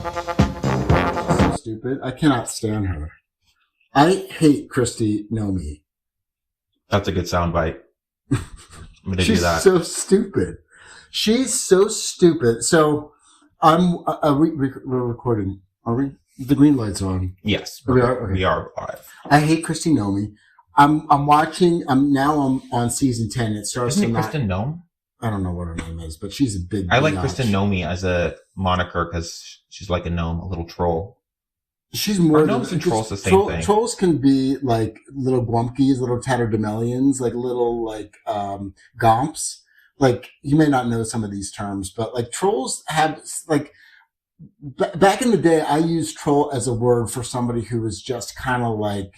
So stupid. I cannot stand her. I hate Kristi Noem. That's a good soundbite. I'm going to do that. She's so stupid. She's so stupid. So we're recording. Are we? The green light's on. Yes. We are? Okay. We are live. I hate Kristi Noem. I'm watching. I'm on season 10. It starts. Isn't it Kristi Noem? I don't know what her name is, but she's a big. I like Kristi Noem as a moniker because she's like a gnome, a little troll. She's more than gnomes and trolls. The same thing. Trolls can be like little Gwumpkies, little tatterdemalions, like little gomps. Like you may not know some of these terms, but like trolls have like. Back in the day, I used troll as a word for somebody who was just kind of like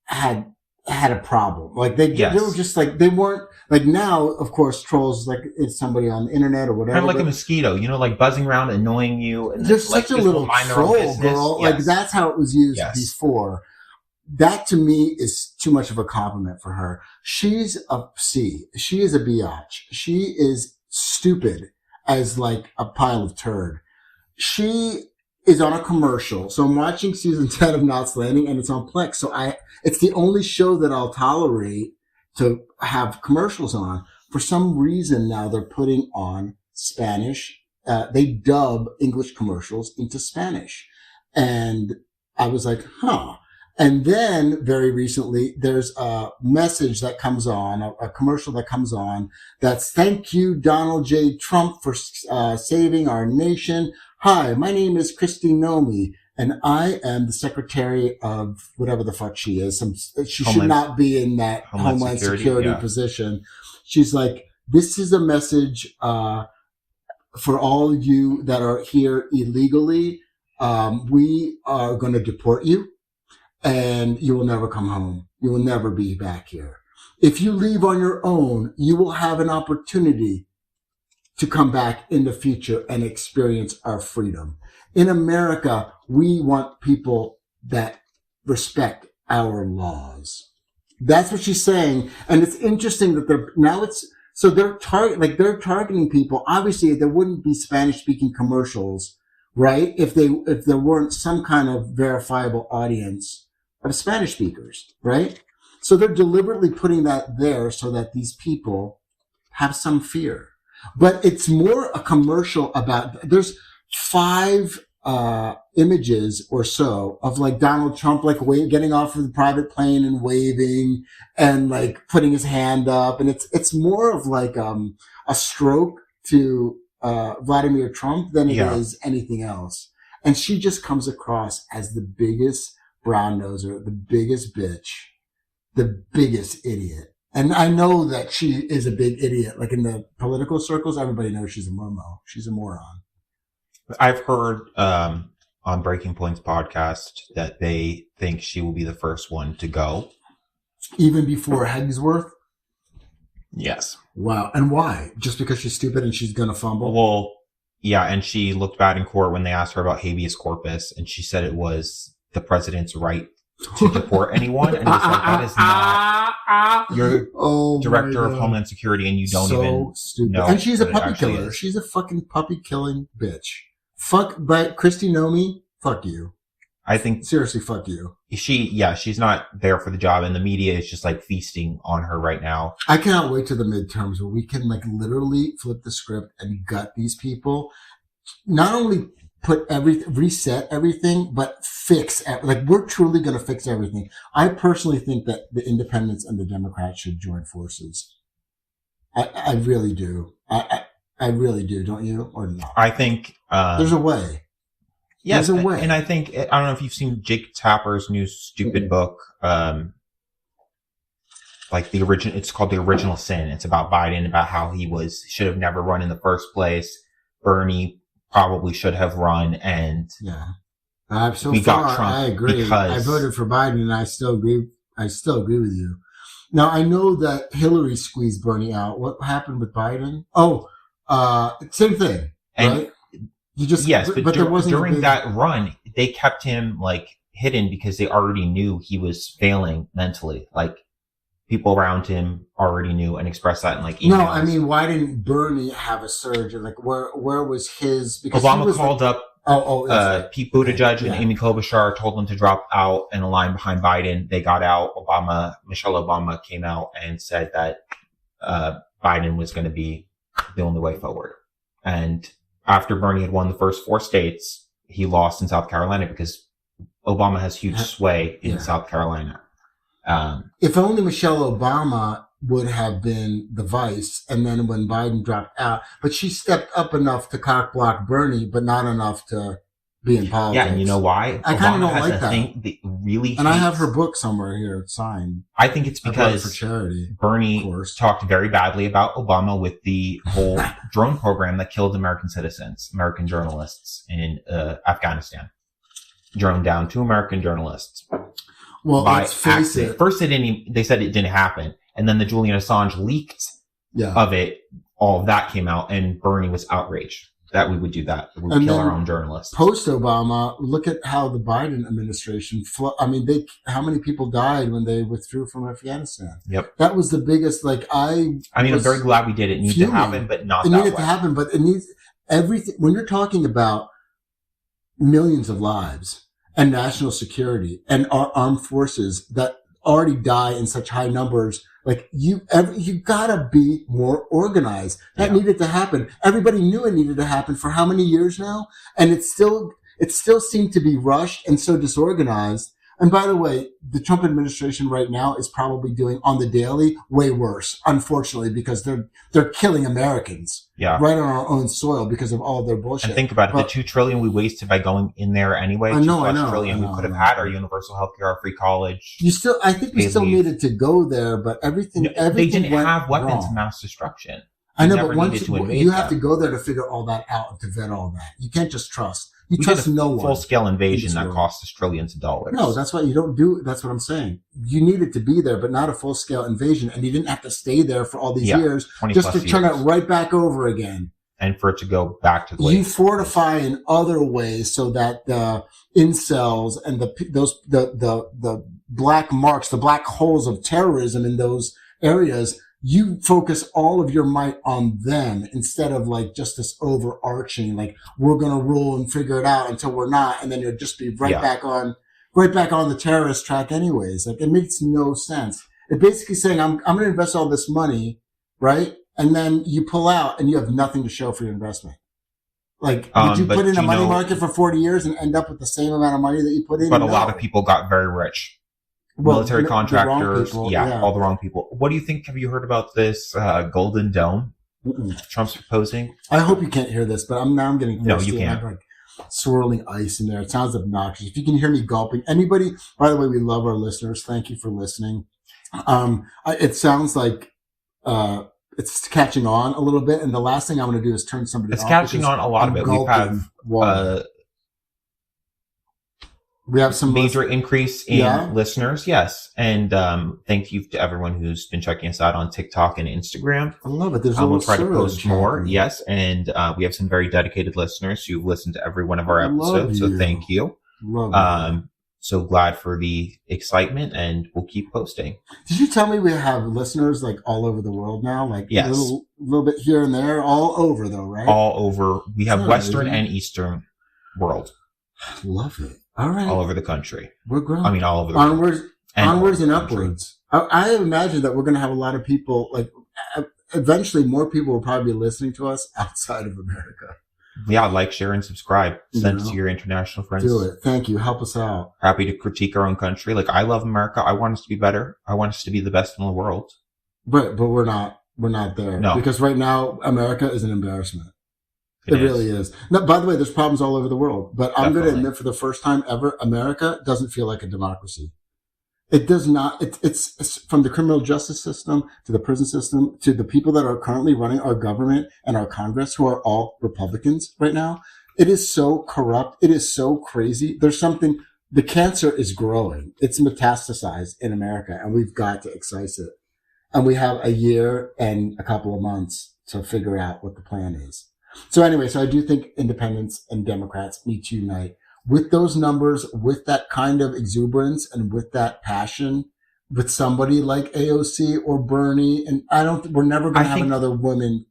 had a problem. Like they were just like, they weren't like now, of course, trolls like it's somebody on the internet or whatever. Kind of like a mosquito, like buzzing around, annoying you. And there's like, such a little troll, girl. Yes. Like that's how it was used before. That to me is too much of a compliment for her. She's a C. She is a biatch. She is stupid as like a pile of turd. She is on a commercial. So I'm watching season 10 of Knots Landing and it's on Plex. So it's the only show that I'll tolerate to have commercials on. For some reason now they're putting on Spanish. They dub English commercials into Spanish. And I was like, huh. And then very recently there's a message that comes on, a commercial that comes on that's thank you, Donald J. Trump, for saving our nation. Hi, my name is Kristi Noem, and I am the secretary of whatever the fuck she is. She should not be in that Homeland Security position. She's like, this is a message for all you that are here illegally. We are going to deport you, and you will never come home. You will never be back here. If you leave on your own, you will have an opportunity to come back in the future and experience our freedom. In America, we want people that respect our laws. That's what she's saying. And it's interesting that they're targeting people. Obviously, there wouldn't be Spanish speaking commercials, right? If there weren't some kind of verifiable audience of Spanish speakers, right? So they're deliberately putting that there so that these people have some fear. But it's more a commercial about, there's 5 images or so of like Donald Trump, like getting off of the private plane and waving and like putting his hand up. And it's more of like, a stroke to, Vladimir Trump than it is anything else. And she just comes across as the biggest brown noser, the biggest bitch, the biggest idiot. And I know that she is a big idiot. Like in the political circles, everybody knows she's a momo. She's a moron. I've heard on Breaking Point's podcast that they think she will be the first one to go. Even before Hemsworth? Yes. Wow. And why? Just because she's stupid and she's going to fumble? Well, yeah. And she looked bad in court when they asked her about habeas corpus. And she said it was the president's right to deport anyone. And it was like, that is not... You're director of Homeland Security and you don't even stupid. know. And she's a puppy killer. She's a fucking puppy killing bitch. But Kristi Noem, fuck you. I think seriously, fuck you. She's not there for the job and the media is just like feasting on her right now. I cannot wait to the midterms where we can like literally flip the script and gut these people. Not only reset everything, but fix like we're truly going to fix everything. I personally think that the independents and the Democrats should join forces. I really do. I really do. Don't you? Or not? I think there's a way. Yes, there's a way. And I think I don't know if you've seen Jake Tapper's new stupid book. Like the original, it's called The Original Sin. It's about Biden, about how he should have never run in the first place. Bernie probably should have run, and got Trump. I agree. I voted for Biden, and I still agree. I still agree with you. Now I know that Hillary squeezed Bernie out. What happened with Biden? Same thing, right? But there wasn't during that run. They kept him like hidden because they already knew he was failing mentally. Like people around him already knew and expressed that in like emails. No, I mean, why didn't Bernie have a surge? And like, where was his? Because Obama called up Pete Buttigieg and Amy Klobuchar told them to drop out in a line behind Biden. They got out. Michelle Obama came out and said that Biden was going to be the only way forward. And after Bernie had won the first 4 states, he lost in South Carolina because Obama has huge sway in South Carolina. If only Michelle Obama would have been the vice, and then when Biden dropped out, but she stepped up enough to cock block Bernie, but not enough to be in politics. Yeah, and you know why? I kind of don't like that. Thing that really and I have her book somewhere here signed. I think it's because for charity, Bernie talked very badly about Obama with the whole drone program that killed American citizens, American journalists in Afghanistan. Droned down 2 American journalists. Well, let's face it. First, they said it didn't happen. And then the Julian Assange leaked of it. All of that came out, and Bernie was outraged that we would do that. We would kill our own journalists. Post-Obama, look at how the Biden administration, how many people died when they withdrew from Afghanistan? Yep. That was the biggest, I'm very glad we did. It needed to happen, but not that way. It needed to happen, but it needs everything. When you're talking about millions of lives and national security and our armed forces that already die in such high numbers, you gotta be more organized. That needed to happen. Everybody knew it needed to happen for how many years now? And it still seemed to be rushed and so disorganized. And by the way, the Trump administration right now is probably doing on the daily way worse, unfortunately, because they're killing Americans right on our own soil because of all their bullshit. And think about it, the $2 trillion we wasted by going in there anyway. $2+ trillion we could have had our universal healthcare, our free college. I think we still needed to go there, but everything they didn't have weapons of mass destruction. I know, but once you have to go there to figure all that out and to vet all that. You can't just trust. You trust no one. Full-scale invasion that cost us trillions of dollars. No, that's why you don't do. That's what I'm saying. You needed to be there, but not a full-scale invasion, and you didn't have to stay there for all these years just to turn it right back over again. And for it to go back to the way you fortify in other ways so that the incels and the black marks, the black holes of terrorism in those areas. You focus all of your might on them instead of just this overarching, we're going to rule and figure it out until we're not. And then you'll just be right back on the terrorist track anyways. It makes no sense. It's basically saying, I'm going to invest all this money, right? And then you pull out and you have nothing to show for your investment. Would you put in a money market for 40 years and end up with the same amount of money that you put in? But a lot of people got very rich. Military contractors, all the wrong people. What do you think? Have you heard about this Golden Dome Trump's proposing? I hope you can't hear this, but I'm getting thirsty. No, you can't. I have swirling ice in there. It sounds obnoxious. If you can hear me gulping, anybody, by the way, we love our listeners. Thank you for listening. It sounds like it's catching on a little bit, and the last thing I want to do is turn somebody off. It's catching on a lot of it. We have some major increase in listeners, yes. And thank you to everyone who's been checking us out on TikTok and Instagram. I love it. We'll try to post more, yes. And we have some very dedicated listeners who've listened to every one of our episodes, so thank you. So glad for the excitement, and we'll keep posting. Did you tell me we have listeners all over the world now? Yes. A little bit here and there, all over though, right? All over. We have Western and Eastern world. Love it. All right. All over the country. We're growing. I mean, all over the world. Onwards and upwards. I imagine that we're going to have a lot of people, eventually more people will probably be listening to us outside of America. Yeah, share, and subscribe. Send it to your international friends. Do it. Thank you. Help us out. Happy to critique our own country. I love America. I want us to be better. I want us to be the best in the world. But we're not there. No. Because right now, America is an embarrassment. It really is. Now, by the way, there's problems all over the world, but I'm going to admit for the first time ever, America doesn't feel like a democracy. It does not. It's from the criminal justice system to the prison system to the people that are currently running our government and our Congress, who are all Republicans right now. It is so corrupt. It is so crazy. The cancer is growing. It's metastasized in America, and we've got to excise it. And we have a year and a couple of months to figure out what the plan is. So anyway, I do think independents and Democrats need to unite with those numbers, with that kind of exuberance and with that passion, with somebody like AOC or Bernie. And we're never going to have another woman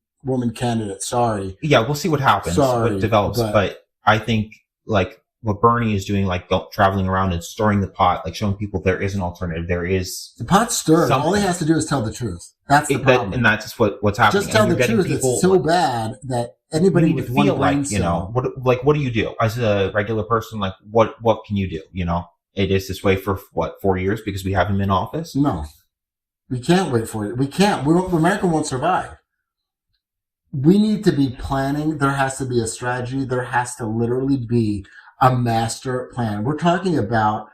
candidate. Sorry. Yeah, we'll see what happens, what develops. But I think like what Bernie is doing, like traveling around and stirring the pot, like showing people there is an alternative. There is the pot's stirred. All he has to do is tell the truth. That's the problem. And that's what's happening. Just tell the truth. It's so bad that anybody with one brain cell, what do you do as a regular person? Like, what can you do? It is this way for 4 years because we have him in office. No, we can't wait for it. We can't. America won't survive. We need to be planning. There has to be a strategy. There has to literally be a master plan. We're talking about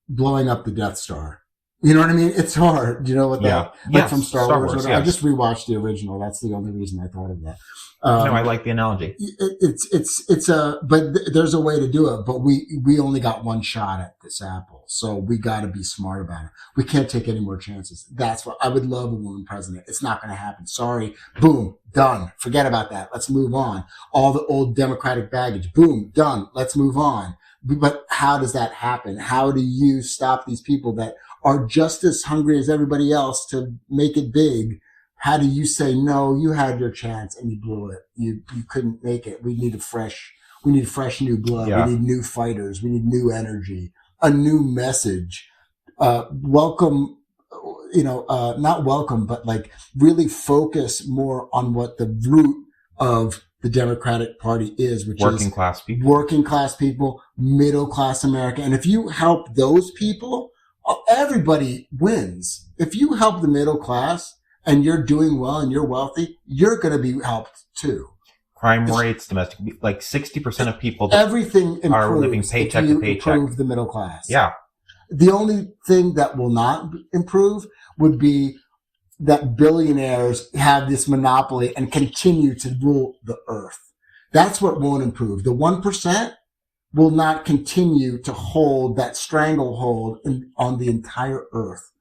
blowing up the Death Star. You know what I mean? It's hard. You know what that? Yeah. Like from Star Wars. Yes. I just rewatched the original. That's the only reason I thought of that. No, I like the analogy. But there's a way to do it. But we only got one shot at this apple, so we got to be smart about it. We can't take any more chances. That's what I would love a woman president. It's not going to happen. Sorry. Boom. Done. Forget about that. Let's move on. All the old Democratic baggage. Boom. Done. Let's move on. But how does that happen? How do you stop these people that are just as hungry as everybody else to make it big? How do you say, no, you had your chance and you blew it. You couldn't make it. We need fresh new blood. Yeah. We need new fighters. We need new energy, a new message. Welcome, not welcome, but like really focus more on what the root of the Democratic Party is, which working is class people, middle class America. And if you help those people, everybody wins. If you help the middle class and you're doing well and you're wealthy, you're going to be helped too. Crime rates, domestic, like 60% of people everything are living paycheck to paycheck. Improve the middle class. Yeah. The only thing that will not improve would be that billionaires have this monopoly and continue to rule the earth. That's what won't improve. The 1% will not continue to hold that stranglehold on the entire earth.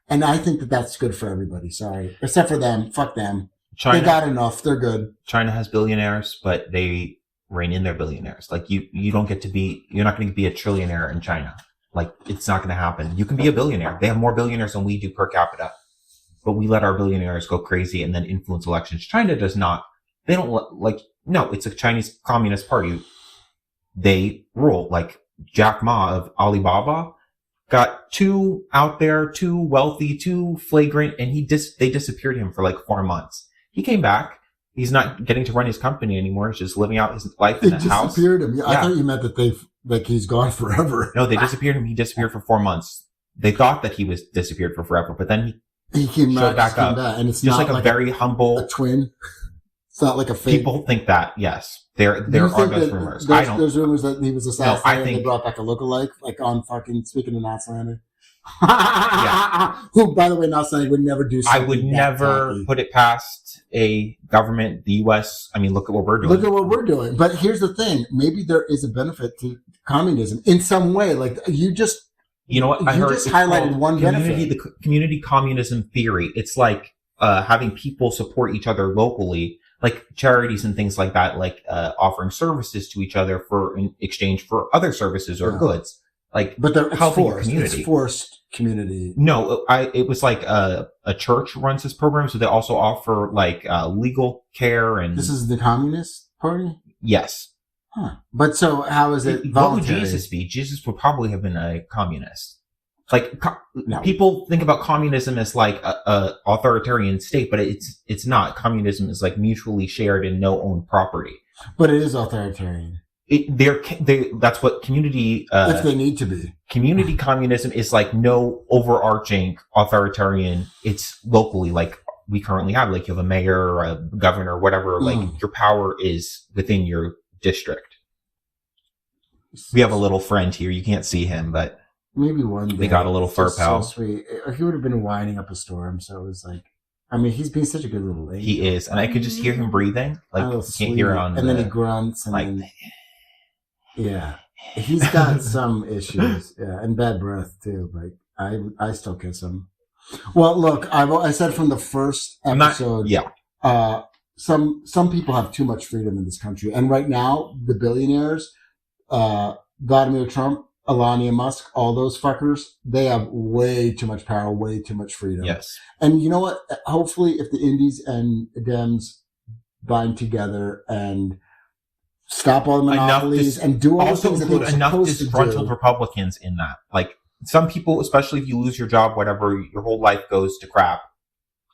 And I think that that's good for everybody. Sorry. Except for them. Fuck them. China, they got enough. They're good. China has billionaires, but they rein in their billionaires. Like you're not going to be a trillionaire in China. Like it's not going to happen. You can be a billionaire. They have more billionaires than we do per capita, but we let our billionaires go crazy and then influence elections. China does not. They don't no, it's a Chinese Communist Party. They rule. Like Jack Ma of Alibaba got too out there, too wealthy, too flagrant, and they disappeared him for like 4 months. He came back. He's not getting to run his company anymore. He's just living out his life in a house. They disappeared him. Yeah. I thought you meant that he's gone forever. No, they disappeared him. He disappeared for 4 months. They thought that he was disappeared for forever, but then he came back up. And it's just not like a very humble a twin. It's not like a fake. People think that, yes. There are those rumors. There's rumors that he was assassinated and they brought back a lookalike, like on fucking, speaking of Knots Landing. Yeah. Who, by the way, Knots Landing would never do something. I would never put it past a government, the U.S. I mean, look at what we're doing. But here's the thing. Maybe there is a benefit to communism in some way. Like you know what? I heard just highlighted one benefit. The community communism theory. It's like having people support each other locally, like charities and things like that, like offering services to each other in exchange for other services or goods. But they're forced. It's forced community. No, it was like a church runs this program, so they also offer like legal care and. This is the Communist Party? Yes. Huh. But so how is it voluntary? What would Jesus be? Jesus would probably have been a communist. Like people think about communism as like a authoritarian state, but it's not. Communism is like mutually shared and no owned property. But it is authoritarian. That's what community. If they need to be. Community communism is like no overarching authoritarian. It's locally, like we currently have. Like you have a mayor or a governor or whatever. Like your power is within your district. We have a little friend here. You can't see him, but maybe one day. We got a little fur pal. So sweet. He would have been winding up a storm, so it was like. I mean, he's being such a good little lady. He is, and I could just hear him breathing. Like you can't hear it on. And then he grunts, and then, yeah, he's got some issues, yeah, and bad breath too. Like I still kiss him. Well, look, I said from the first episode, some people have too much freedom in this country, and right now the billionaires, Vladimir Trump, Elon Musk, all those fuckers, they have way too much power, way too much freedom. Yes. And you know what? Hopefully if the Indies and Dems bind together and stop all the monopolies, and do all the things that they're supposed to do. Disgruntled Republicans in that. Like, some people, especially if you lose your job, whatever, your whole life goes to crap.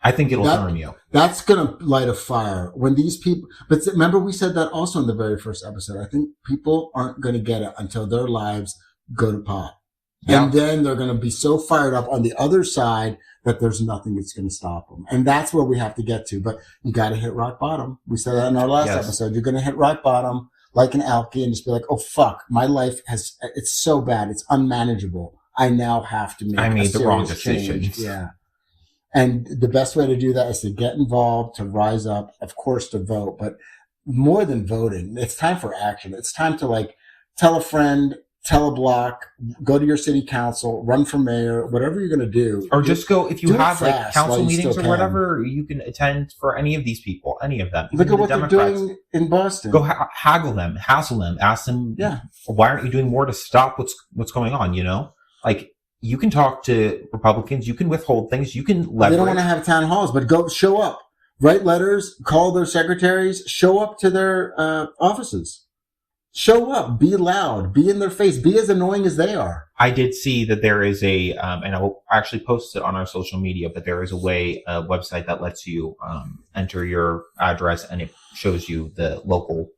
I think it'll turn you. That's going to light a fire when these people, but remember we said that also in the very first episode. I think people aren't going to get it until their lives go to pot. Yeah. And then they're going to be so fired up on the other side that there's nothing that's going to stop them. And that's where we have to get to. But you got to hit rock bottom. We said that in our last episode. You're going to hit rock bottom like an alky and just be like, oh, fuck, my life it's so bad. It's unmanageable. I now have to make I made the wrong decision. Yeah. And the best way to do that is to get involved, to rise up, of course, to vote. But more than voting, it's time for action. It's time to, like, tell a friend, tell a block, go to your city council, run for mayor, whatever you're going to do. Or just go, if you have, like, council meetings or whatever, you can attend for any of these people, any of them. Look at what they're doing in Boston. Go hassle them, ask them, why aren't you doing more to stop what's going on, you know? Like, you can talk to Republicans. You can withhold things. You can leverage. They don't want to have town halls, but go show up. Write letters. Call their secretaries. Show up to their offices. Show up. Be loud. Be in their face. Be as annoying as they are. I did see that there is and I will actually post it on our social media, but there is a website that lets you enter your address, and it shows you the local,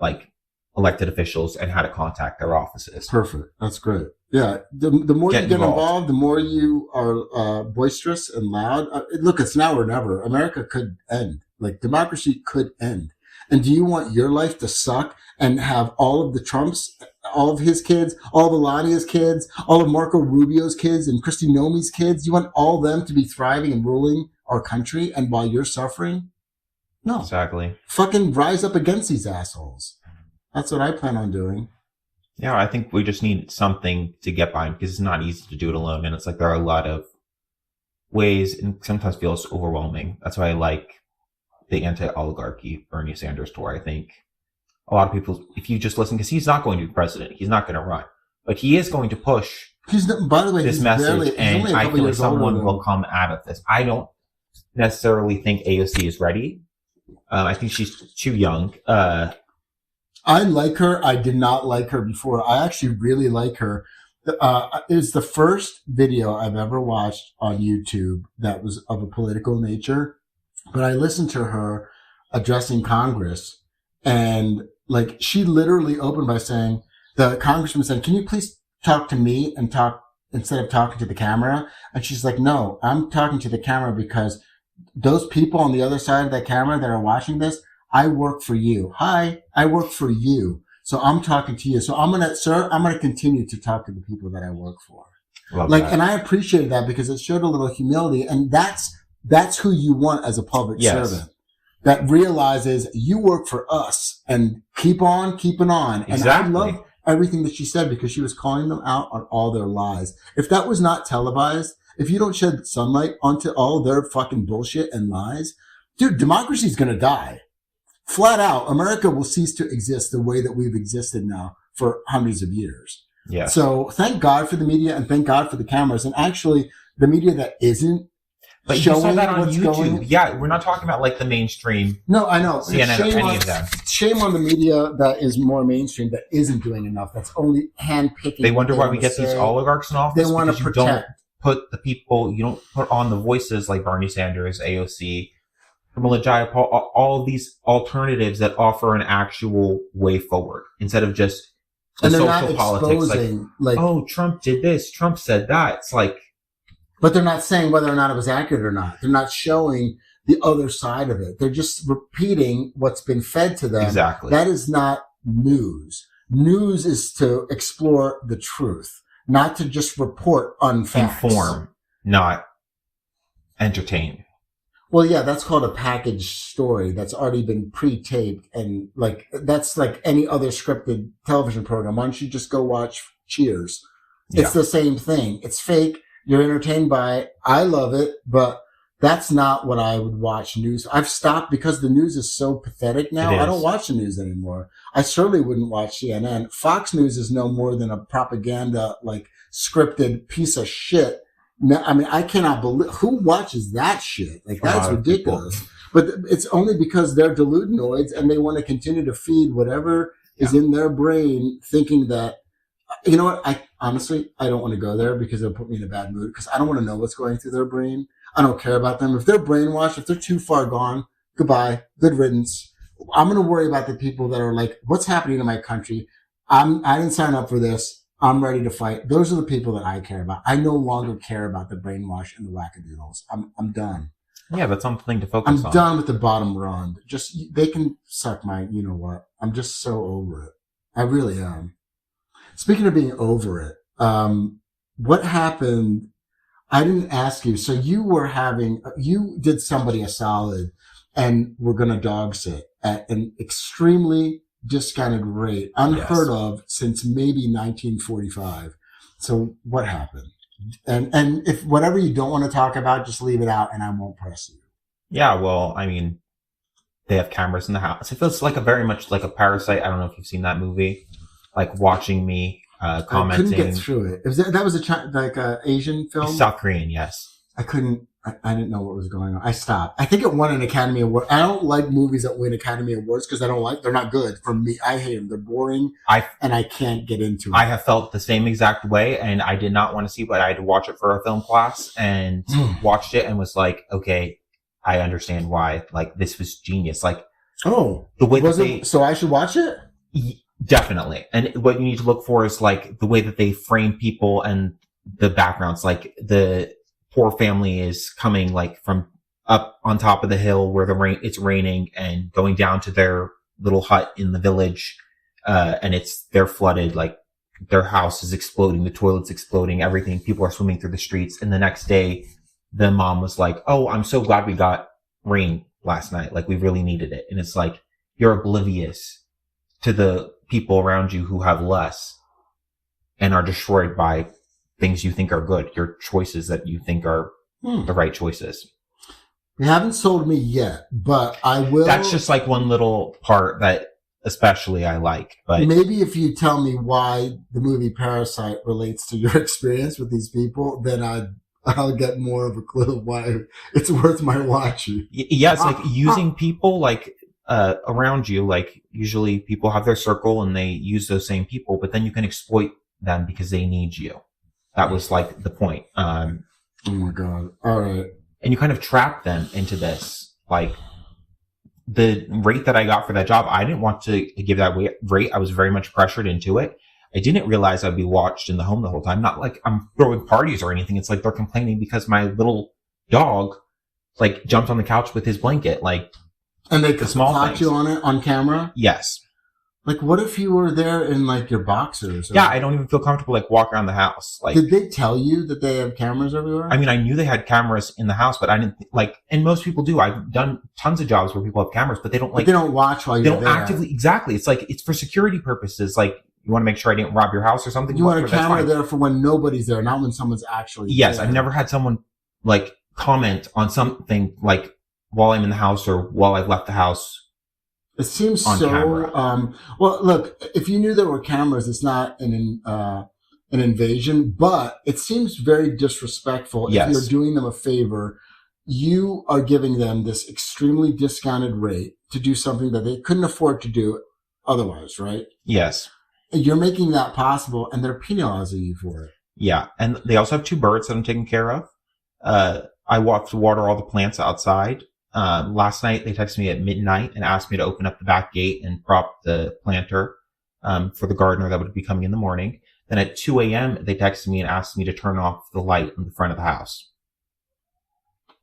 like, elected officials and how to contact their offices. Perfect. That's great. Yeah. The more you get involved, the more you are boisterous and loud. Look, it's now or never. America could end. Like, democracy could end. And do you want your life to suck and have all of the Trumps, all of his kids, all of Melania's kids, all of Marco Rubio's kids and Kristi Noem's kids? You want all of them to be thriving and ruling our country, and while you're suffering? No. Exactly. Fucking rise up against these assholes. That's what I plan on doing. Yeah, I think we just need something to get by, because it's not easy to do it alone. And it's like there are a lot of ways, and sometimes feels overwhelming. That's why I like the anti-oligarchy Bernie Sanders tour. I think a lot of people, if you just listen, because he's not going to be president, he's not going to run, but he is going to push by the way, this message, and I feel like someone will come out of this. I don't necessarily think AOC is ready. I think she's too young. I like her. I did not like her before. I actually really like her. It's the first video I've ever watched on YouTube that was of a political nature. But I listened to her addressing Congress, and, like, she literally opened by saying, the congressman said, "Can you please talk to me and talk instead of talking to the camera?" And she's like, "No, I'm talking to the camera because those people on the other side of that camera that are watching this, I work for you. Hi, I work for you. So I'm talking to you. So I'm going to continue to talk to the people that I work for." And I appreciated that because it showed a little humility. And that's who you want as a public servant, that realizes you work for us and keep on keeping on. Exactly. And I love everything that she said because she was calling them out on all their lies. If that was not televised, if you don't shed sunlight onto all their fucking bullshit and lies, dude, democracy is going to die. Flat out, America will cease to exist the way that we've existed now for hundreds of years. Yeah. So thank God for the media and thank God for the cameras. And actually, the media that isn't showing you saw that on what's YouTube. Going. Yeah, we're not talking about, like, the mainstream. No, I know. CNN or any of them. Shame on the media that is more mainstream that isn't doing enough. That's only handpicking. They wonder why we get these oligarchs in office. They want to protect. You don't put the people. You don't put on the voices like Bernie Sanders, AOC. All of these alternatives that offer an actual way forward instead of just the social politics. Like, oh, Trump did this, Trump said that. It's like, but they're not saying whether or not it was accurate or not. They're not showing the other side of it. They're just repeating what's been fed to them. Exactly. That is not news. News is to explore the truth, not to just report on facts. Inform, not entertain. Well, yeah, that's called a packaged story that's already been pre-taped, and, like, that's like any other scripted television program. Why don't you just go watch Cheers? It's the same thing. It's fake. You're entertained by it. I love it, but that's not what I would watch news. I've stopped because the news is so pathetic now. I don't watch the news anymore. I certainly wouldn't watch CNN. Fox News is no more than a propaganda, like, scripted piece of shit. No, I mean, I cannot believe who watches that shit. Like, that's ridiculous. But it's only because they're deludonoids and they want to continue to feed whatever is in their brain thinking that, you know what, I don't want to go there because it'll put me in a bad mood because I don't want to know what's going through their brain. I don't care about them. If they're brainwashed, if they're too far gone, goodbye, good riddance. I'm going to worry about the people that are like, what's happening in my country? I didn't sign up for this. I'm ready to fight. Those are the people that I care about. I no longer care about the brainwash and the wackadoodles. I'm done. Yeah, that's something to focus on. I'm done with the bottom run. Just, they can suck my, you know what? I'm just so over it. I really am. Speaking of being over it, what happened? I didn't ask you. So you did somebody a solid and were going to dog sit at an extremely discounted rate, unheard of since maybe 1945. So what happened? And if whatever you don't want to talk about, just leave it out and I won't press you. Yeah, well, I mean, they have cameras in the house. It feels like very much like a Parasite. I don't know if you've seen that movie. Like watching me commenting. I couldn't get through it. That was a Asian film? South Korean, yes. I didn't know what was going on. I stopped. I think it won an Academy Award. I don't like movies that win Academy Awards because they're not good for me. I hate them. They're boring and I can't get into it. I have felt the same exact way and I did not want to see it, but I had to watch it for a film class and watched it and was like, okay, I understand why. Like, this was genius. Like, the way so I should watch it? Definitely. And what you need to look for is like the way that they frame people and the backgrounds. Like the poor family is coming like from up on top of the hill where it's raining and going down to their little hut in the village. And they're flooded, like their house is exploding, the toilet's exploding, everything. People are swimming through the streets. And the next day the mom was like, oh, I'm so glad we got rain last night. Like we really needed it. And it's like, you're oblivious to the people around you who have less and are destroyed by things you think are good, your choices that you think are the right choices. You haven't sold me yet, but I will. That's just like one little part that especially I like. But maybe if you tell me why the movie Parasite relates to your experience with these people, then I'll get more of a clue of why it's worth my watching. Yeah, it's like using people like around you. Like usually people have their circle and they use those same people, but then you can exploit them because they need you. That was like the point. Oh my God. All right. And you kind of trap them into this. Like the rate that I got for that job, I didn't want to give that rate. I was very much pressured into it. I didn't realize I'd be watched in the home the whole time. Not like I'm throwing parties or anything. It's like they're complaining because my little dog like jumped on the couch with his blanket. Like, and they caught you on it on camera? Yes. Like, what if you were there in like your boxers? Yeah, I don't even feel comfortable like walking around the house. Like, did they tell you that they have cameras everywhere? I mean, I knew they had cameras in the house, but I didn't like. And most people do. I've done tons of jobs where people have cameras, but they don't like. But they don't watch while you're there. They don't actively. Exactly. It's like it's for security purposes. Like you want to make sure I didn't rob your house or something. You want a camera there for when nobody's there, not when someone's actually. Yes, there. I've never had someone like comment on something like while I'm in the house or while I've left the house. It seems so. Well, look, if you knew there were cameras, it's not an invasion, but it seems very disrespectful. Yes. If you're doing them a favor, you are giving them this extremely discounted rate to do something that they couldn't afford to do otherwise, right? Yes. And you're making that possible, and they're penalizing you for it. Yeah, and they also have 2 birds that I'm taking care of. I walked to water all the plants outside. Last night they texted me at midnight and asked me to open up the back gate and prop the planter, for the gardener that would be coming in the morning. Then at 2 a.m. they texted me and asked me to turn off the light in the front of the house.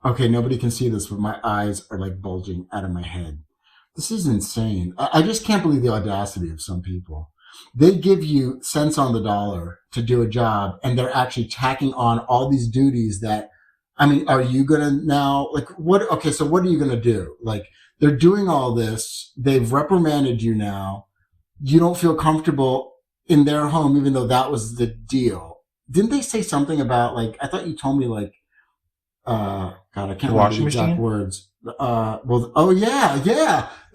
Okay, nobody can see this, but my eyes are like bulging out of my head. This is insane. I just can't believe the audacity of some people. They give you cents on the dollar to do a job, and they're actually tacking on all these duties that, I mean, are you going to now, like, what? Okay, so what are you going to do? Like, they're doing all this. They've reprimanded you now. You don't feel comfortable in their home, even though that was the deal. Didn't they say something about, like, I thought you told me, like, God, I can't remember the exact words. The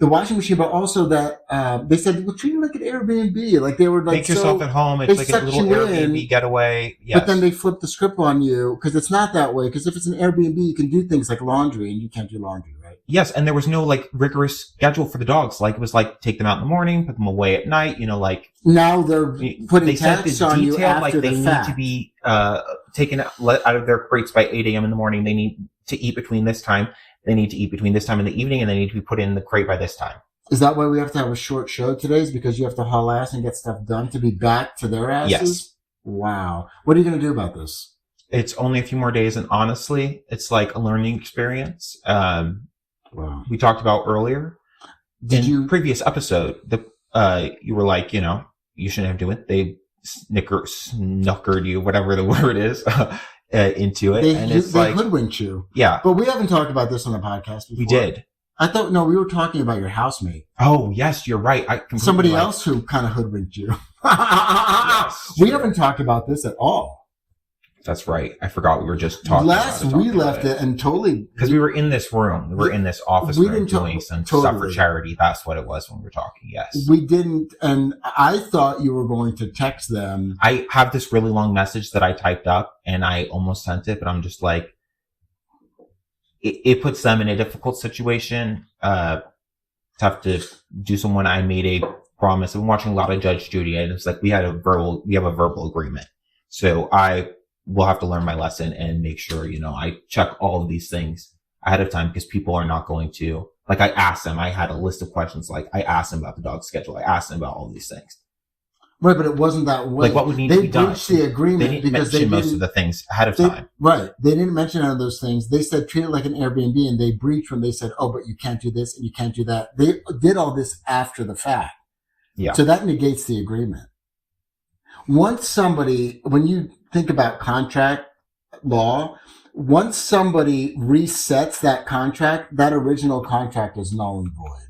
washing machine, but also that they said, we'll treat it like an Airbnb. Like they were like, make yourself at home. It's like a little Airbnb getaway. Yes. But then they flip the script on you because it's not that way. Because if it's an Airbnb, you can do things like laundry, and you can't do laundry, right? Yes, and there was no like rigorous schedule for the dogs. Like it was like take them out in the morning, put them away at night. Like now they're putting tasks on you after like they need to be taken out of their crates by 8 a.m. in the morning. They need to eat between this time. They need to eat between this time in the evening, and they need to be put in the crate by this time. Is that why we have to have a short show today? Is because you have to haul ass and get stuff done to be back to their asses? Yes. Wow. What are you going to do about this? It's only a few more days, and honestly, it's like a learning experience. Wow. We talked about earlier. Previous episode, you were like, you shouldn't have to do it. They snookered you, whatever the word is, into it. They hoodwinked you. Yeah. But we haven't talked about this on the podcast before. We did. I thought, no, we were talking about your housemate. Oh, yes, you're right. Somebody else who kind of hoodwinked you. Yes, we haven't talked about this at all. That's right. I forgot we were just talking about it. We left it and totally... Because we were in this room. We were in this office room doing some stuff for charity. That's what it was when we were talking, yes. We didn't... And I thought you were going to text them. I have this really long message that I typed up, and I almost sent it, but I'm just like... It puts them in a difficult situation. To have to do someone. I made a promise. I've been watching a lot of Judge Judy, and it's like we have a verbal agreement. So I will have to learn my lesson and make sure, I check all of these things ahead of time, because people are not going to, like, I asked them, I had a list of questions. Like I asked them about the dog schedule. I asked them about all these things. Right, but it wasn't that way. Like what would need to be done. They breached the agreement because they didn't most of the things ahead of time. Right. They didn't mention any of those things. They said treat it like an Airbnb, and they breached when they said, oh, but you can't do this and you can't do that. They did all this after the fact. Yeah. So that negates the agreement. When you think about contract law, once somebody resets that contract, that original contract is null and void.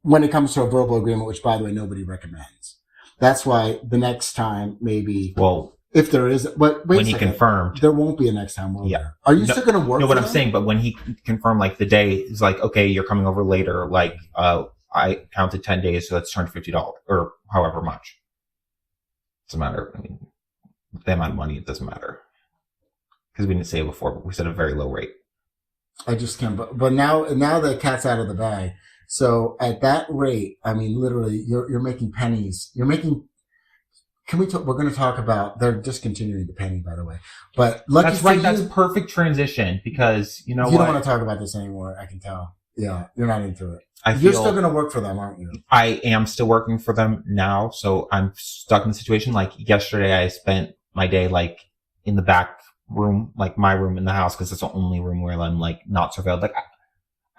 When it comes to a verbal agreement, which, by the way, nobody recommends. That's why the next time, maybe. Well, if there is, but wait when he confirmed, there won't be a next time. Will there? Are you still going to work? No, what I'm saying, but when he confirmed, like the day, he's like, okay, you're coming over later. Like, I counted 10 days, so that's $250 or however much. Doesn't matter. I mean, the amount of money, it doesn't matter, because we didn't say it before, but we said a very low rate. I just can't. But now the cat's out of the bag. So at that rate, I mean, literally, you're making pennies. Can we talk? We're going to talk about, they're discontinuing the penny, by the way. But that's right. That's perfect transition, because you don't want to talk about this anymore. I can tell. Yeah, you're not into it. You're still going to work for them, aren't you? I am still working for them now. So I'm stuck in the situation. Like yesterday, I spent my day like in the back room, like my room in the house, because it's the only room where I'm like not surveilled. Like,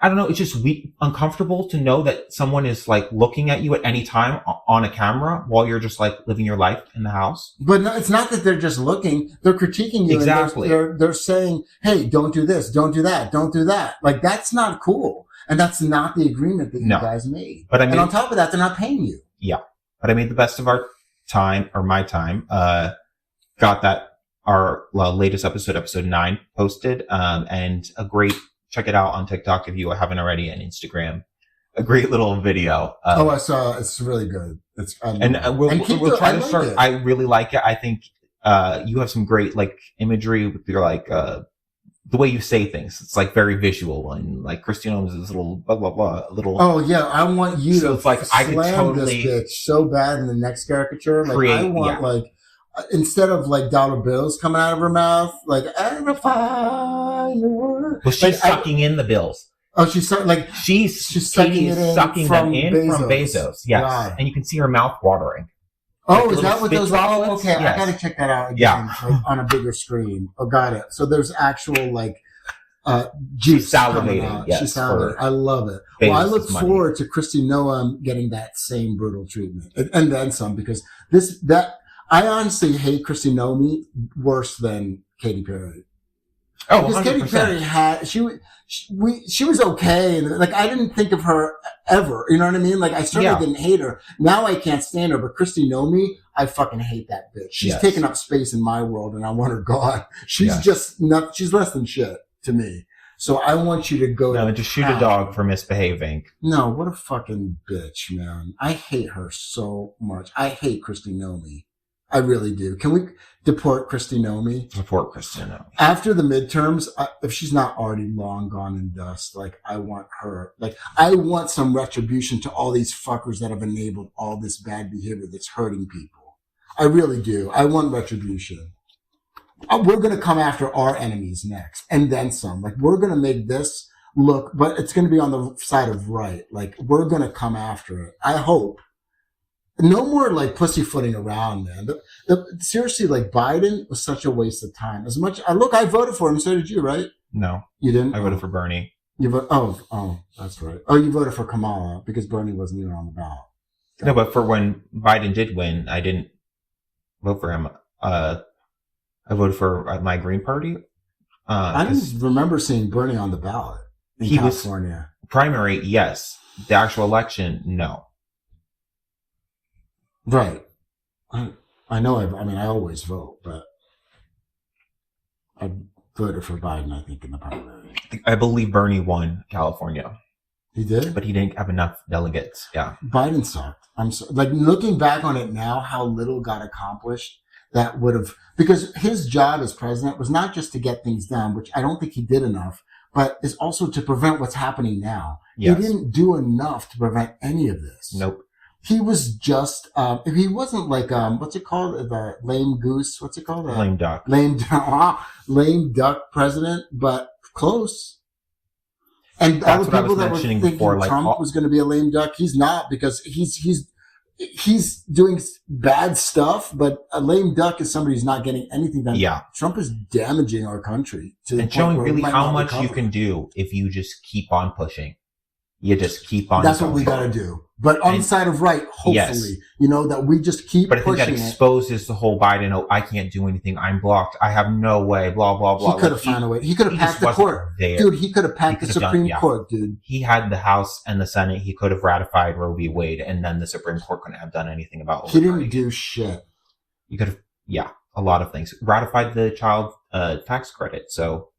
I don't know. It's just uncomfortable to know that someone is like looking at you at any time on a camera while you're just like living your life in the house. But no, it's not that they're just looking; they're critiquing you. Exactly. And they're saying, "Hey, don't do this, don't do that, don't do that." Like that's not cool, and that's not the agreement that you guys made. But and on top of that, they're not paying you. Yeah, but I made the best of our time, or my time. Got that our latest episode 9, posted, and a great. Check it out on TikTok if you haven't already, and Instagram. A great little video. I saw. It's really good. We'll try to start. I really like it. I think you have some great like imagery with your like the way you say things. It's like very visual, and like Kristi Noem is this little blah blah blah little. Oh yeah, I want you to it's like I could totally this bitch so bad in the next caricature. Like I want like. Instead of like dollar bills coming out of her mouth, like well, she's sucking in the bills. Oh, she's sucking it in sucking them in from Bezos. Yes, God. And you can see her mouth watering. Oh, like is that what those are? Okay, yes. I gotta check that out again. Yeah. Like, on a bigger screen. Oh, got it. So there's actual like juice. She's salivating. Yes, she's salivating. I love it. Well, I look forward to Kristi Noem getting that same brutal treatment, and then some, because I honestly hate Kristi Noem worse than Katy Perry. Oh, because 100%. Katy Perry she was okay, and like I didn't think of her ever. You know what I mean? Like I certainly didn't hate her. Now I can't stand her, but Kristi Noem, I fucking hate that bitch. She's taking up space in my world, and I want her gone. She's just not. She's less than shit to me. So I want you to go. No, to shoot a dog for misbehaving. No, what a fucking bitch, man! I hate her so much. I hate Kristi Noem. I really do. Can we deport Kristi Noem? Deport Kristi Noem. After the midterms, if she's not already long gone in dust, like, I want her. Like, I want some retribution to all these fuckers that have enabled all this bad behavior that's hurting people. I really do. I want retribution. We're going to come after our enemies next, and then some. Like, we're going to make this look, but it's going to be on the side of right. Like, we're going to come after it. I hope. No more like pussyfooting around, man. Seriously, like, Biden was such a waste of time. As much, I voted for him. So did you, right? No, you didn't. I voted for Bernie. You vote? Oh, that's right. Oh, you voted for Kamala because Bernie wasn't even on the ballot. No, but for when Biden did win, I didn't vote for him. I voted for my Green Party. I didn't remember seeing Bernie on the ballot in California. Primary, yes. The actual election, no. Right. I know. I always vote, but I voted for Biden, I think, in the primary. I believe Bernie won California. He did? But he didn't have enough delegates. Yeah. Biden sucked. I'm so, like, looking back on it now, how little got accomplished. That would have, because his job as president was not just to get things done, which I don't think he did enough, but is also to prevent what's happening now. Yes. He didn't do enough to prevent any of this. Nope. He was just, he wasn't like, what's it called? The lame goose. What's it called? Lame duck. Lame duck president, but close. And all the people that were thinking Trump was going to be a lame duck, he's not, because he's doing bad stuff, but a lame duck is somebody who's not getting anything done. Yeah. Trump is damaging our country. And showing really how much you can do if you just keep on pushing. You just keep on. That's what we got to do. But on the side of right, hopefully, yes. That we just keep pushing it. But I think that exposes the whole Biden, oh, I can't do anything. I'm blocked. I have no way, blah, blah, blah. He could have found a way. He could have packed the court. Dude, he could have packed the Supreme Court, dude. He had the House and the Senate. He could have ratified Roe v. Wade, and then the Supreme Court couldn't have done anything about it. He didn't do shit. You could have, a lot of things. Ratified the child tax credit, so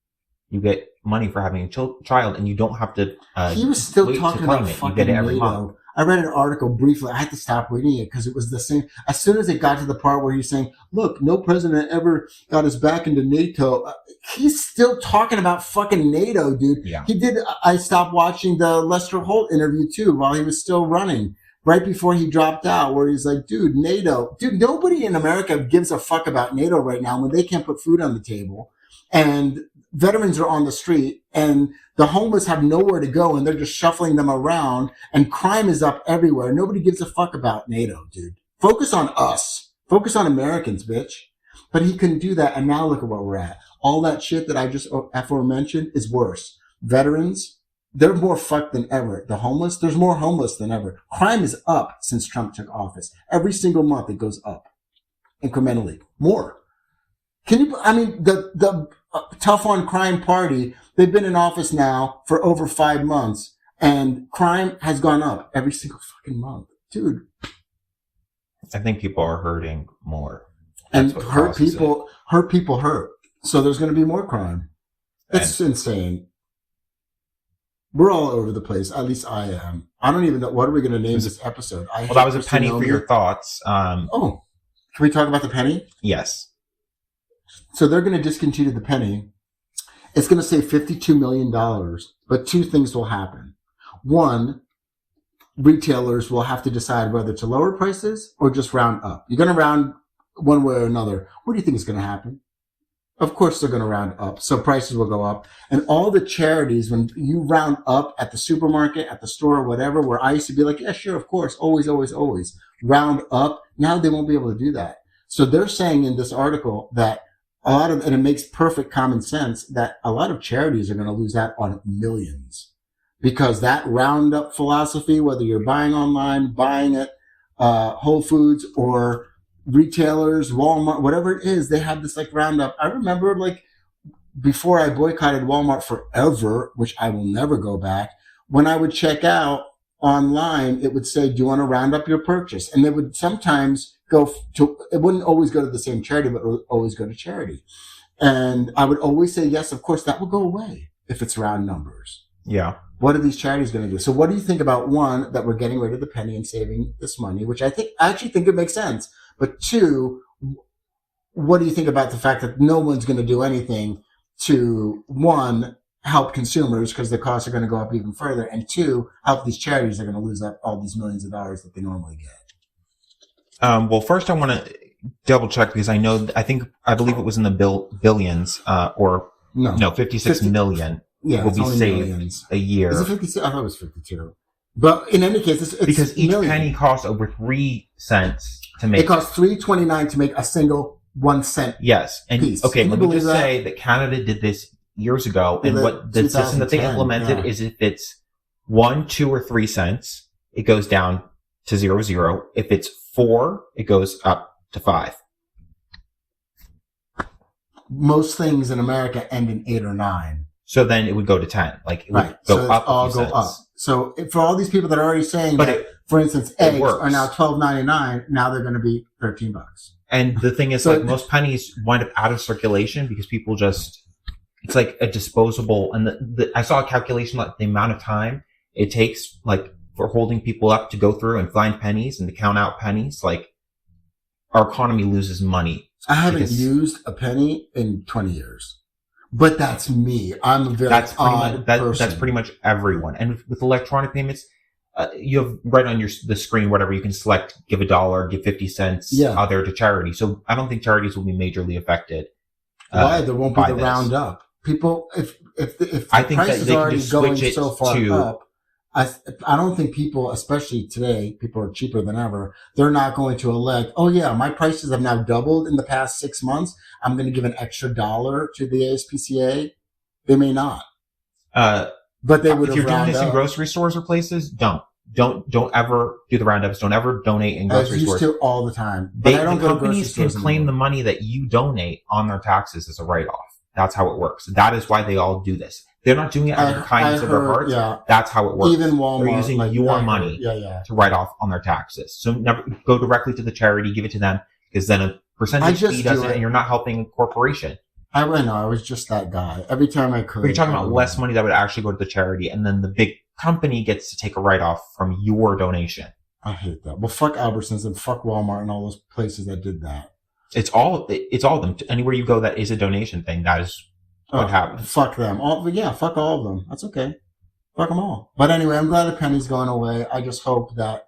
you get money for having a child, and you don't have to. He was still talking about fucking NATO. I read an article briefly. I had to stop reading it because it was the same. As soon as it got to the part where he's saying, "Look, no president ever got his back into NATO," he's still talking about fucking NATO, dude. Yeah. He did. I stopped watching the Lester Holt interview too while he was still running. Right before he dropped out, where he's like, dude, NATO. Dude, nobody in America gives a fuck about NATO right now when they can't put food on the table. And veterans are on the street, and the homeless have nowhere to go, and they're just shuffling them around, and crime is up everywhere. Nobody gives a fuck about NATO, dude. Focus on us. Focus on Americans, bitch. But he couldn't do that, and now look at where we're at. All that shit that I just aforementioned is worse. Veterans, they're more fucked than ever. The homeless, there's more homeless than ever. Crime is up since Trump took office. Every single month it goes up. Incrementally. More. The tough on crime party, they've been in office now for over 5 months, and crime has gone up every single fucking month. Dude. I think people are hurting more. And hurt people hurt. So there's going to be more crime. It's insane. We're all over the place. At least I am. I don't even know. What are we going to name this episode? That was a penny for your thoughts. Can we talk about the penny? Yes. So they're going to discontinue the penny. It's going to save $52 million, but two things will happen. One, retailers will have to decide whether to lower prices or just round up. You're going to round one way or another. What do you think is going to happen? Of course, they're going to round up. So prices will go up. And all the charities, when you round up at the supermarket, at the store, whatever, where I used to be like, yeah, sure, of course, always, always, always. Round up. Now they won't be able to do that. So they're saying in this article that and it makes perfect common sense, that a lot of charities are going to lose out on millions. Because that roundup philosophy, whether you're buying online, buying at Whole Foods or retailers, Walmart, whatever it is, they have this like roundup. I remember like before I boycotted Walmart forever, which I will never go back, when I would check out online, it would say, do you want to round up your purchase? And they would sometimes it wouldn't always go to the same charity, but it would always go to charity. And I would always say, yes, of course, that will go away if it's round numbers. Yeah. What are these charities going to do? So what do you think about, one, that we're getting rid of the penny and saving this money, which I actually think it makes sense. But two, what do you think about the fact that no one's going to do anything to, one, help consumers because the costs are going to go up even further, and two, help these charities that are going to lose up all these millions of dollars that they normally get? Well, first I want to double check because I believe it was in the billions, or no, 56 million will be saved millions. A year. Is it 56? I thought it was 52. But in any case, it's because each million. penny costs over 3 cents to make. It costs $3.29 to make a single 1 cent. Yes, and piece. Okay, let me just say that Canada did this years ago, and what the system that they implemented is if it's 1, 2, or 3 cents, it goes down to 0. If it's 4, it goes up to 5. Most things in America end in 8 or 9. So then it would go to 10. Like it would go so up. All go up. So for all these people that are already saying for instance, eggs are now $12.99, now they're going to be $13. And the thing is, like most pennies wind up out of circulation because people just, it's like a disposable. And I saw a calculation like the amount of time it takes, like for holding people up to go through and find pennies and to count out pennies. Like our economy loses money. I haven't used a penny in 20 years. But that's me. I'm a very odd person. That's pretty much everyone. And with electronic payments, you have right on the screen, whatever, you can select, give $1, give 50 cents, other to charity. So I don't think charities will be majorly affected. Why? There won't be the round up. People, if the price is already going so far up, I don't think people, especially today, people are cheaper than ever. They're not going to elect, oh yeah, my prices have now doubled in the past 6 months. I'm going to give an extra $1 to the ASPCA. They may not. But they would have. If you're doing this in grocery stores or places, don't ever do the roundups. Don't ever donate in grocery stores. I used to all the time. But I don't go to grocery stores companies can claim the money that you donate on their taxes as a write-off. That's how it works. That is why they all do this. They're not doing it out of the kindness of their hearts. Yeah. That's how it works. Even Walmart. They're using your money to write off on their taxes. So never go directly to the charity, give it to them, because then a percentage fee does it, and you're not helping a corporation. I know. I was just that guy. Every time I could. But you're talking about less money that would actually go to the charity, and then the big company gets to take a write-off from your donation. I hate that. Well, fuck Albertsons and fuck Walmart and all those places that did that. It's all of them. Anywhere you go that is a donation thing, that is what happens. Fuck them. Fuck all of them. That's okay. Fuck them all. But anyway, I'm glad the penny's going away. I just hope that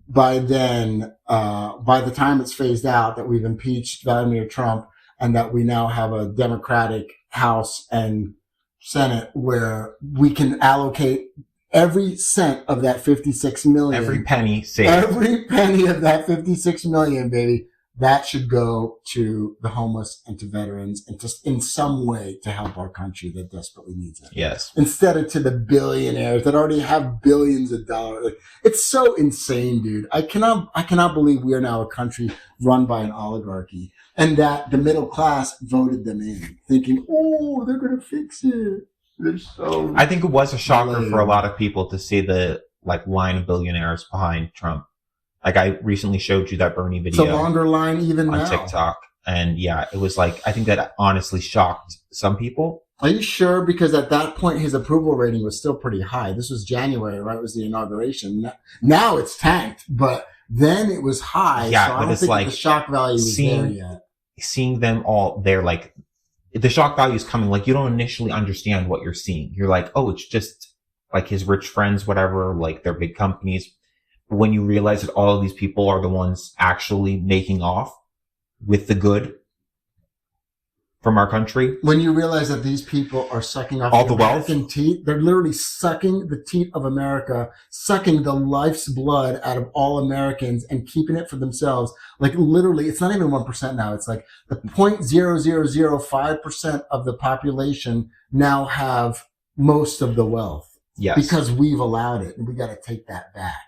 by then, by the time it's phased out, that we've impeached Vladimir Trump and that we now have a Democratic House and Senate where we can allocate every cent of that 56 million. Every penny saved. Every penny of that 56 million, baby. That should go to the homeless and to veterans and just in some way to help our country that desperately needs it. Yes. Instead of to the billionaires that already have billions of dollars. Like, it's so insane, dude. I cannot believe we are now a country run by an oligarchy and that the middle class voted them in thinking, oh, they're going to fix it. They're so I think it was a shocker for a lot of people to see the line of billionaires behind Trump. Like I recently showed you that Bernie video. It's a longer line even on now. TikTok. And yeah, it was I think that honestly shocked some people. Are you sure? Because at that point, his approval rating was still pretty high. This was January, right? It was the inauguration. Now it's tanked, but then it was high. Yeah, so but I don't think the shock value was there yet. Seeing them all there, the shock value is coming. You don't initially understand what you're seeing. You're like, oh, it's just his rich friends, whatever, they're big companies. When you realize that all of these people are the ones actually making off with the good from our country. When you realize that these people are sucking off all the wealth, teeth, they're literally sucking the teeth of America, sucking the life's blood out of all Americans and keeping it for themselves. Literally, it's not even 1% now. It's the 0.0005% of the population now have most of the wealth. Yes. Because we've allowed it, and we got to take that back.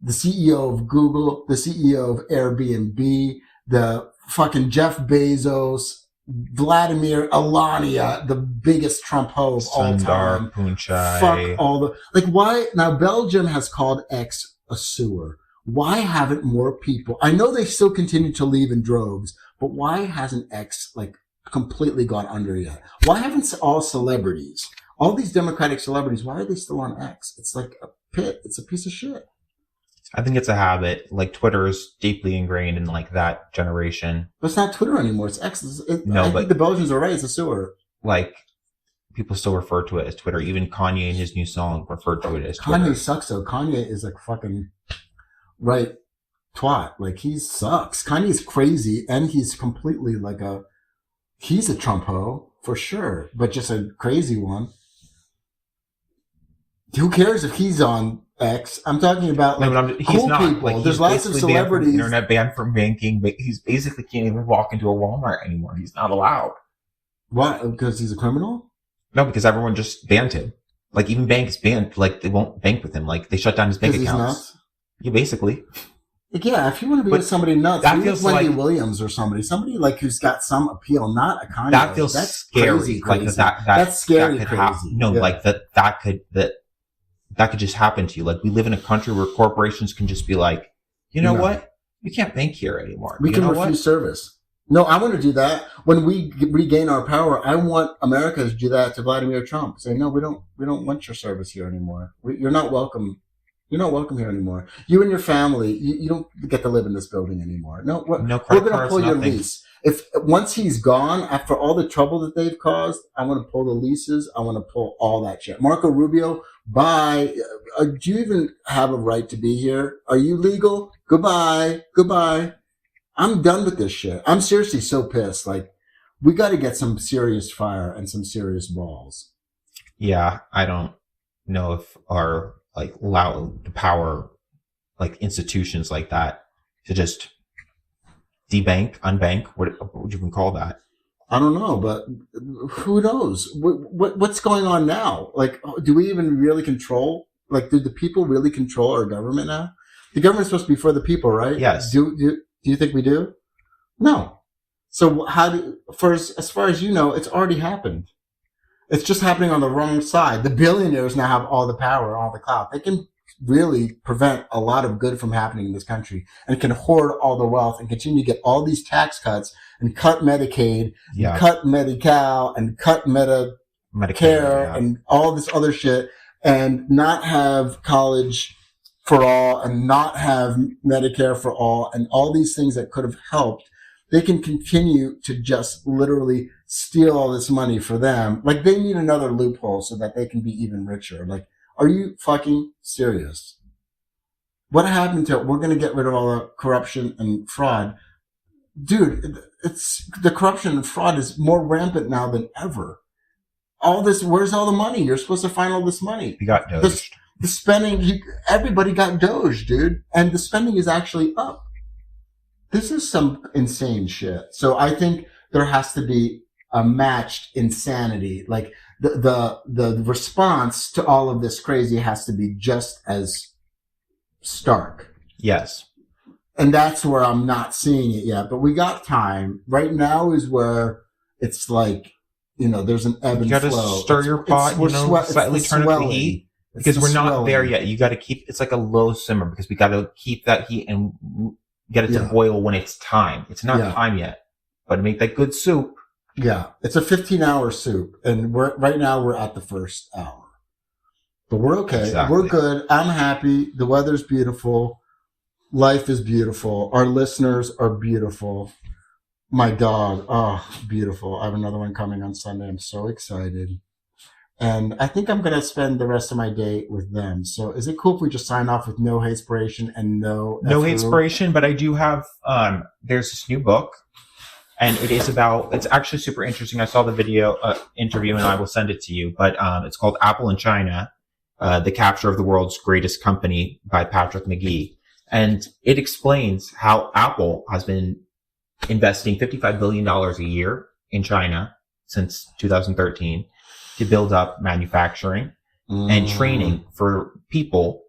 The CEO of Google, the CEO of Airbnb, the fucking Jeff Bezos, Vladimir Alania, the biggest Trump hoe of all time. Sundar Pichai. Fuck all the... why... Now, Belgium has called X a sewer. Why haven't more people... I know they still continue to leave in droves, but why hasn't X, completely gone under yet? Why haven't all celebrities, all these Democratic celebrities, why are they still on X? It's like a pit. It's a piece of shit. I think it's a habit. Like Twitter is deeply ingrained in like that generation. But it's not Twitter anymore. It's X. I think the Belgians are right. It's a sewer. Like people still refer to it as Twitter. Even Kanye in his new song referred to it as Twitter. Kanye sucks though. Kanye is like fucking right twat. Like he sucks. Kanye's crazy and he's completely like he's a Trump ho for sure, but just a crazy one. Who cares if he's on X? I'm talking about like he's not. People. Like, there's lots of celebrities. Internet banned from banking, but he's basically can't even walk into a Walmart anymore. He's not allowed. Why? Because he's a criminal? No, because everyone just banned him. Like even banks banned. Like they won't bank with him. Like they shut down his bank accounts. Nuts? Yeah, basically. Yeah, if you want to be with somebody nuts, that feels like Wendy Williams or somebody like who's got some appeal, not a Kanye. That feels scary. Crazy. Like that's scary. That crazy. No, yeah. Like that could just happen to you. Like we live in a country where corporations can just be like, you know what? We can't bank here anymore. We can refuse service. No, I want to do that. When we regain our power, I want America to do that to Vladimir Trump. Say, no, we don't want your service here anymore. You're not welcome. You're not welcome here anymore. You and your family, you don't get to live in this building anymore. No, we're going to pull your lease. If once he's gone, after all the trouble that they've caused, I want to pull the leases. I want to pull all that shit. Marco Rubio, bye. Do you even have a right to be here? Are you legal? Goodbye. I'm done with this shit. I'm seriously so pissed. Like, we got to get some serious fire and some serious balls. Yeah, I don't know if our allow the power, like institutions like that, to just debank, unbank, what would you even call that? I don't know, but who knows? What's going on now? Like, do we even really control? Like, do the people really control our government now? The government's supposed to be for the people, right? Yes. Do you think we do? No. So as far as you know, it's already happened. It's just happening on the wrong side. The billionaires now have all the power, all the clout. They can really prevent a lot of good from happening in this country and can hoard all the wealth and continue to get all these tax cuts and cut Medicaid, and cut Medi-Cal, and cut Medicare, and all this other shit, and not have college for all, and not have Medicare for all, and all these things that could have helped. They can continue to just literally steal all this money for them. Like, they need another loophole so that they can be even richer. Like, are you fucking serious? What happened to it? We're going to get rid of all the corruption and fraud. Dude, the corruption and fraud is more rampant now than ever. All this, where's all the money? You're supposed to find all this money. You got doged. The spending, everybody got doged, dude. And the spending is actually up. This is some insane shit. So I think there has to be a matched insanity. Like the response to all of this crazy has to be just as stark. Yes. And that's where I'm not seeing it yet. But we got time. Right now is where it's like, there's an ebb and flow. You gotta stir your pot, slightly turn up the heat. Because we're not there yet. You gotta keep, it's like a low simmer because we gotta keep that heat and get it to boil when it's time. It's not time yet. But to make that good soup. Yeah. It's a 15-hour soup. And right now we're at the first hour. But we're okay. Exactly. We're good. I'm happy. The weather's beautiful. Life is beautiful. Our listeners are beautiful. My dog, beautiful. I have another one coming on Sunday. I'm so excited. And I think I'm going to spend the rest of my day with them. So is it cool if we just sign off with no hate-spiration and no hate-spiration? But I do have, there's this new book. And it's actually super interesting. I saw the video interview and I will send it to you. But it's called Apple in China, The Capture of the World's Greatest Company by Patrick McGee. And it explains how Apple has been investing $55 billion a year in China since 2013 to build up manufacturing and training for people.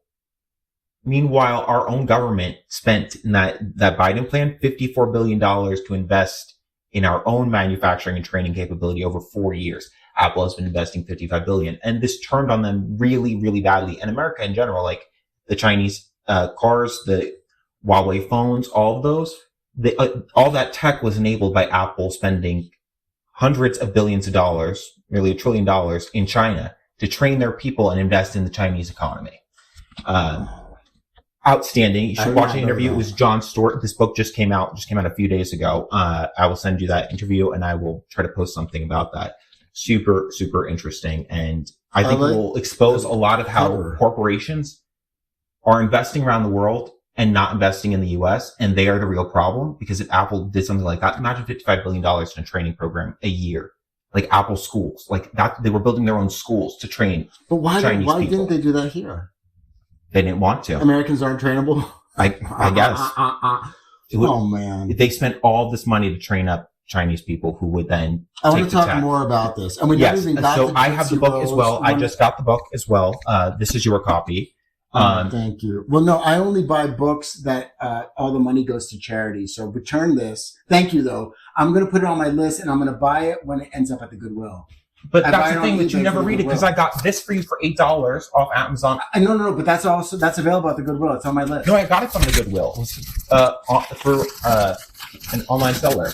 Meanwhile, our own government spent in that Biden plan $54 billion to invest in our own manufacturing and training capability over 4 years. Apple has been investing $55 billion. And this turned on them really, really badly. And America in general, like the Chinese cars, the Huawei phones, all of those, all that tech was enabled by Apple spending hundreds of billions of dollars, nearly $1 trillion in China to train their people and invest in the Chinese economy. outstanding. You should watch the interview. It was Jon Stewart. This book just came out a few days ago. I will send you that interview and I will try to post something about that. Super, super interesting. And I think it will expose a lot of how corporations are investing around the world and not investing in the US. And they are the real problem, because if Apple did something like that, imagine $55 billion in a training program a year. Like Apple schools, like that, they were building their own schools to train Chinese people. Didn't they do that here? They didn't want to. Americans aren't trainable? I guess. Man. They spent all this money to train up Chinese people who would then I want to talk more about this. And we even got so I have the book as well. I just got the book as well. This is your copy. Thank you. Well, no, I only buy books that all the money goes to charity. So return this. Thank you, though. I'm going to put it on my list, and I'm going to buy it when it ends up at the Goodwill. But that's the thing, that you never read it, because I got this for you for $8 off Amazon. No, but that's available at the Goodwill. It's on my list. No, I got it from the Goodwill for an online seller.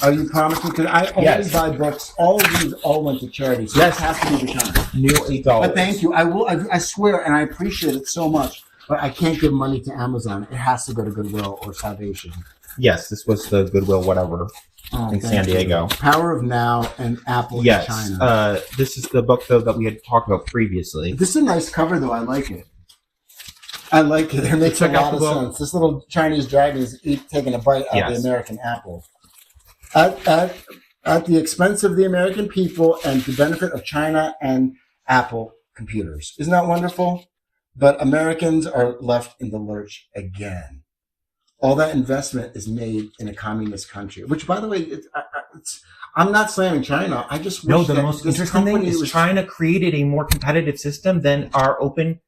Are you promising? Because I always buy books. All of these all went to charity, so this has to be returned. New $8. But thank you. I will. I swear, and I appreciate it so much. But I can't give money to Amazon. It has to go to Goodwill or Salvation. Yes, this was the Goodwill, whatever. In San Diego. Power of Now and Apple in China. This is the book, though, that we had talked about previously. This is a nice cover, though. I like it. It makes a lot of sense. This little Chinese dragon is taking a bite out of the American apple. At the expense of the American people and the benefit of China and Apple computers. Isn't that wonderful? But Americans are left in the lurch again. All that investment is made in a communist country, which, by the way, I'm not slamming China. I just wish the most interesting thing is China created a more competitive system than our open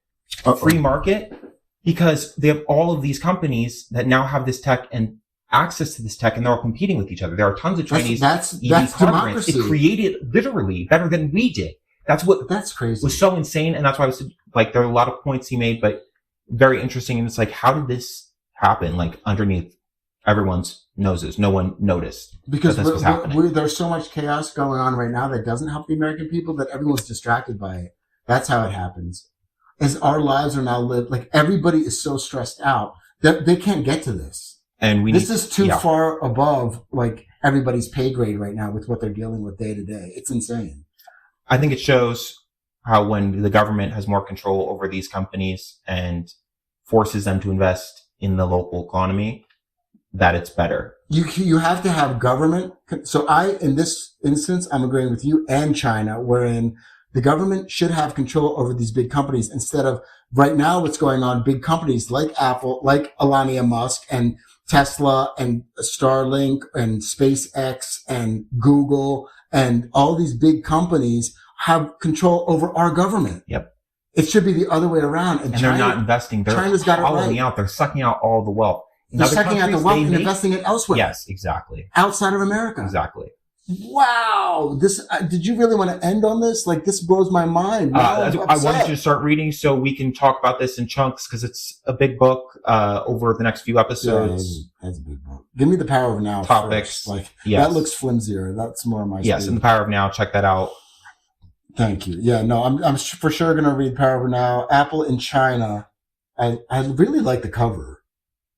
free market, because they have all of these companies that now have this tech and access to this tech, and they're all competing with each other. There are tons of Chinese that's democracy. It created literally better than we did. That's crazy. Was so insane, and that's why I was like, there are a lot of points he made, but very interesting. And it's like, how did this happen, like underneath everyone's noses? No one noticed because this was happening. There's so much chaos going on right now that doesn't help the American people, that everyone's distracted by it. That's how it happens. As our lives are now lived, like everybody is so stressed out that they can't get to this. And this is too far above like everybody's pay grade right now with what they're dealing with day to day. It's insane. I think it shows how when the government has more control over these companies and forces them to invest in the local economy, that it's better. You have to have government. So in this instance, I'm agreeing with you and China, wherein the government should have control over these big companies instead of right now what's going on. Big companies like Apple, like Elon Musk and Tesla and Starlink and SpaceX and Google and all these big companies have control over our government. Yep. It should be the other way around. And China, they're not investing. They're hollowing out. They're sucking out all the wealth. They're sucking out the wealth and investing it elsewhere. Yes, exactly. Outside of America. Exactly. Wow. This, did you really want to end on this? Like, this blows my mind. I wanted you to start reading so we can talk about this in chunks, because it's a big book over the next few episodes. Yeah, that's a big book. Give me the Power of Now topics. First. That looks flimsier. That's more my Yes, and the Power of Now. Check that out. Thank you. Yeah, no, I'm for sure going to read Power of Now. Apple in China. I really like the cover.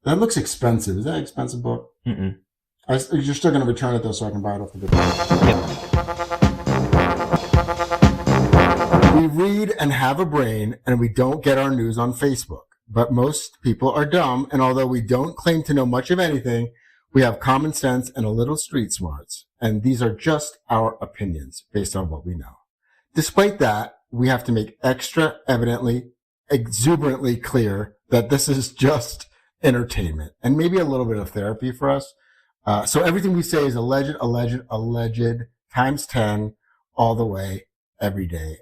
That looks expensive. Is that an expensive book? Mm-mm. You're still going to return it, though, so I can buy it off the Goodwill. Yep. We read and have a brain, and we don't get our news on Facebook. But most people are dumb, and although we don't claim to know much of anything, we have common sense and a little street smarts. And these are just our opinions based on what we know. Despite that, we have to make exuberantly clear that this is just entertainment and maybe a little bit of therapy for us. So everything we say is alleged times 10 all the way, every day.